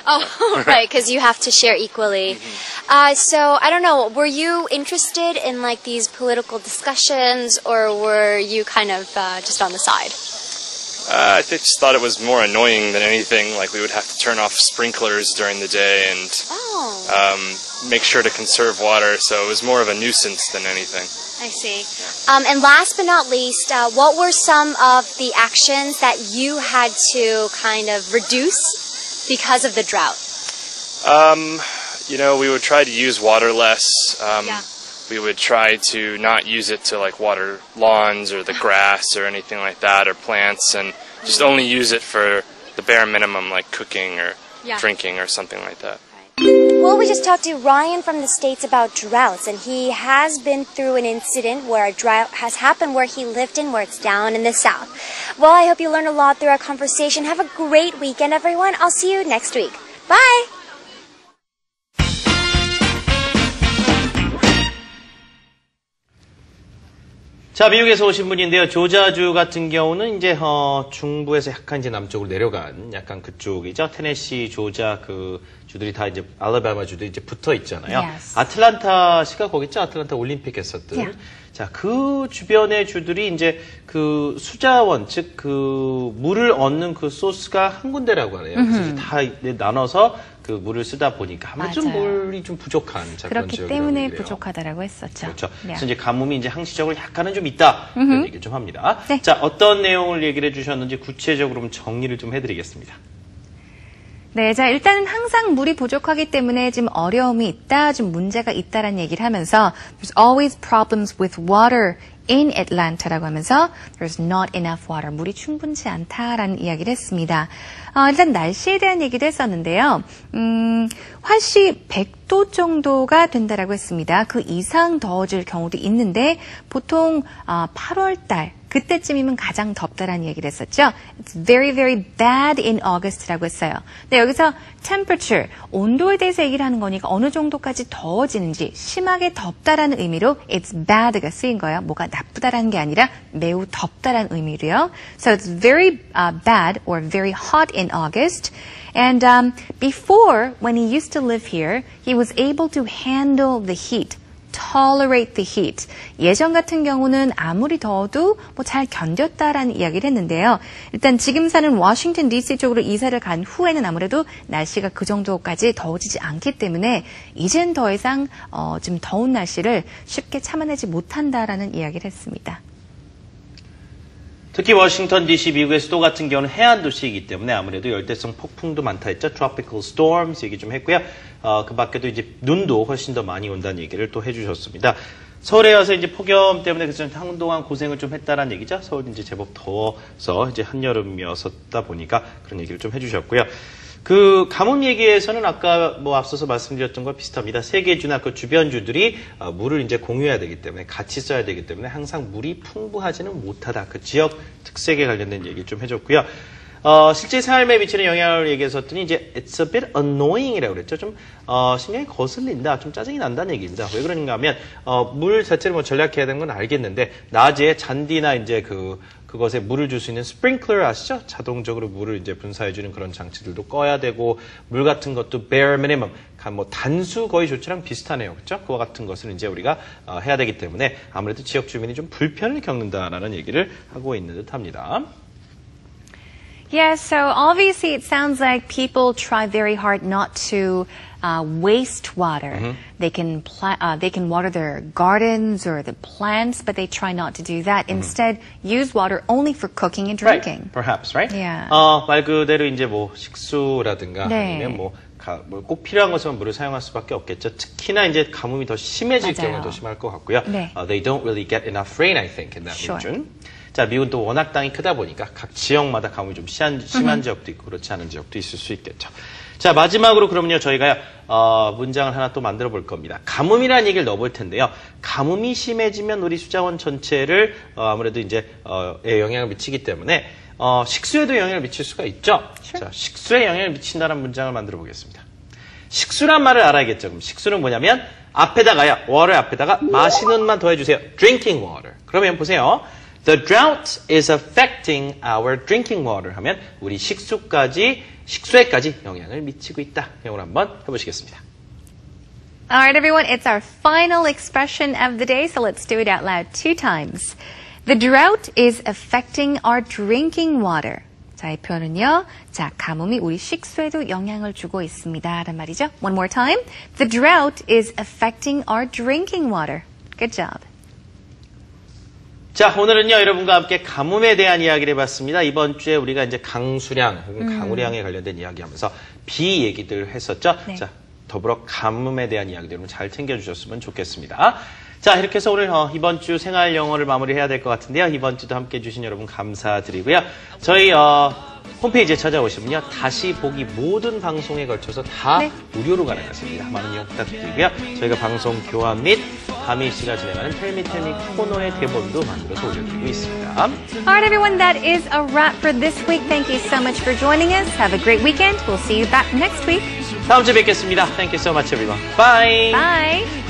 Oh, right, because you have to share equally. So, I don't know, were you interested in like these political discussions, or were you kind of just on the side? I just thought it was more annoying than anything. Like, we would have to turn off sprinklers during the day and make sure to conserve water, so it was more of a nuisance than anything. I see. And last but not least, what were some of the actions that you had to kind of reduce because of the drought? You know, we would try to use water less. We would try to not use it to like water lawns or the grass or anything like that, or plants, and just only use it for the bare minimum, like cooking or drinking or something like that. Well, we just talked to Ryan from the States about droughts, and he has been through an incident where a drought has happened where he lived in, where it's down in the south. Well, I hope you learned a lot through our conversation. Have a great weekend, everyone. I'll see you next week. Bye! 자, 미국에서 오신 분인데요. 조자주 같은 경우는 이제 중부에서 약간 이제 남쪽으로 내려간 약간 그쪽이죠. 테네시, 조자 그 주들이 다 이제 알라바마 주들이 이제 붙어 있잖아요. Yes. 아틀란타시가 거기죠. 아틀란타 올림픽 했었던. Yeah. 자, 그 주변의 주들이 이제 그 수자원, 즉 그 물을 얻는 그 소스가 한 군데라고 하네요. 그래서 다 나눠서 그 물을 쓰다 보니까 아마 좀 물이 좀 부족한 그런 그렇기 때문에 부족하다라고 했었죠. 그렇죠. 그래서 이제 가뭄이 이제 항시적으로 약간은 좀 있다 그런 얘기를 좀 합니다. 네. 자, 어떤 내용을 얘기를 해주셨는지 구체적으로 좀 정리를 좀 해드리겠습니다. 네, 자, 일단은 항상 물이 부족하기 때문에 지금 어려움이 있다, 좀 문제가 있다라는 얘기를 하면서 There's always problems with water in Atlanta라고 하면서 There's not enough water, 물이 충분치 않다라는 이야기를 했습니다. 일단 날씨에 대한 얘기도 했었는데요. 화씨 100도 정도가 된다라고 했습니다. 그 이상 더워질 경우도 있는데 보통 8월 달 그때쯤이면 가장 덥다라는 얘기를 했었죠. It's very, very bad in August라고 했어요. 근데 여기서 temperature, 온도에 대해서 얘기를 하는 거니까 어느 정도까지 더워지는지 심하게 덥다라는 의미로 it's bad가 쓰인 거예요. 뭐가 나쁘다라는 게 아니라 매우 덥다라는 의미로요. So it's very bad or very hot in August. And before, when he used to live here, he was able to handle the heat. tolerate the heat. 예전 같은 경우는 아무리 더워도 뭐 잘 견뎠다라는 이야기를 했는데요. 일단 지금 사는 워싱턴 DC 쪽으로 이사를 간 후에는 아무래도 날씨가 그 정도까지 더워지지 않기 때문에 이젠 더 이상 좀 더운 날씨를 쉽게 참아내지 못한다라는 이야기를 했습니다. 특히 워싱턴 DC 미국의 수도 같은 경우는 해안 도시이기 때문에 아무래도 열대성 폭풍도 많다 했죠. Tropical storms 얘기 좀 했고요. 그 밖에도 이제 눈도 훨씬 더 많이 온다는 얘기를 또 해주셨습니다. 서울에 와서 이제 폭염 때문에 그래서 한동안 고생을 좀 했다라는 얘기죠. 서울은 이제 제법 더워서 이제 한여름이었다 보니까 그런 얘기를 좀 해주셨고요. 그 가뭄 얘기에서는 아까 뭐 앞서서 말씀드렸던 거 비슷합니다. 세계주나 그 주변주들이 물을 이제 공유해야 되기 때문에 같이 써야 되기 때문에 항상 물이 풍부하지는 못하다. 그 지역 특색에 관련된 얘기를 좀 해줬고요. 실제 삶에 미치는 영향을 얘기했었더니 이제 it's a bit annoying이라고 그랬죠. 좀 신경이 거슬린다, 좀 짜증이 난다는 얘기입니다. 왜 그런가 하면 물 자체를 뭐 전략해야 되는 건 알겠는데 낮에 잔디나 이제 그것에 물을 줄 수 있는 스프링클러 아시죠? 자동적으로 물을 이제 분사해주는 그런 장치들도 꺼야 되고 물 같은 것도 bare minimum, 뭐 단수 거의 조치랑 비슷하네요, 그렇죠? 그와 같은 것을 이제 우리가 해야 되기 때문에 아무래도 지역 주민이 좀 불편을 겪는다라는 얘기를 하고 있는 듯합니다. Yeah, so obviously it sounds like people try very hard not to waste water. They can water their gardens or the plants, but they try not to do that. Instead, use water only for cooking and drinking. Right. Perhaps, right? Yeah. 말 그대로 이제 뭐 식수라든가 네. 아니면 뭐 꼭 필요한 것만 물을 사용할 수밖에 없겠죠. 특히나 이제 가뭄이 더 심해질 경우는 더 심할 것 같고요. 네. They don't really get enough rain, I think, in that region. 자, 미국은 또 워낙 땅이 크다 보니까 각 지역마다 가뭄이 좀 심한 지역도 있고 그렇지 않은 지역도 있을 수 있겠죠. 자, 마지막으로 그러면요, 저희가 문장을 하나 또 만들어 볼 겁니다. 가뭄이라는 얘기를 넣어볼 텐데요. 가뭄이 심해지면 우리 수자원 전체를 아무래도 이제 영향을 미치기 때문에 식수에도 영향을 미칠 수가 있죠. Sure. 자, 식수에 영향을 미친다는 문장을 만들어 보겠습니다. 식수란 말을 알아야겠죠. 그럼 식수는 뭐냐면 앞에다가요, water 앞에다가 마시는만 더해주세요. drinking water. 그러면 보세요. The drought is affecting our drinking water 하면 우리 식수에까지 영향을 미치고 있다. 영어로 한번 해보시겠습니다. All right, everyone, it's our final expression of the day, so let's do it out loud 2 times. The drought is affecting our drinking water. 자, 이 표현은요. 자, 가뭄이 우리 식수에도 영향을 주고 있습니다. 라는 말이죠. One more time. The drought is affecting our drinking water. Good job. 자, 오늘은요, 여러분과 함께 가뭄에 대한 이야기를 해봤습니다. 이번 주에 우리가 이제 강수량, 혹은 강우량에 관련된 이야기 하면서 비 얘기들 했었죠. 네. 자, 더불어 가뭄에 대한 이야기들은 잘 챙겨주셨으면 좋겠습니다. 자, 이렇게 해서 오늘 이번 주 생활 영어를 마무리해야 될 것 같은데요. 이번 주도 함께 해주신 여러분 감사드리고요. 저희 홈페이지에 찾아오시면요. 다시 보기 모든 방송에 걸쳐서 다 네. 무료로 가능하십니다. 많은 이용 부탁드리고요. 저희가 방송 교환 및 하민 씨가 진행하는 텔미텔미 코너의 대본도 만들어서 올려드리고 있습니다. All right, everyone, that is a wrap for this week. Thank you so much for joining us. Have a great weekend. We'll see you back next week. 다음 주에 뵙겠습니다. Thank you so much, everyone. Bye. Bye.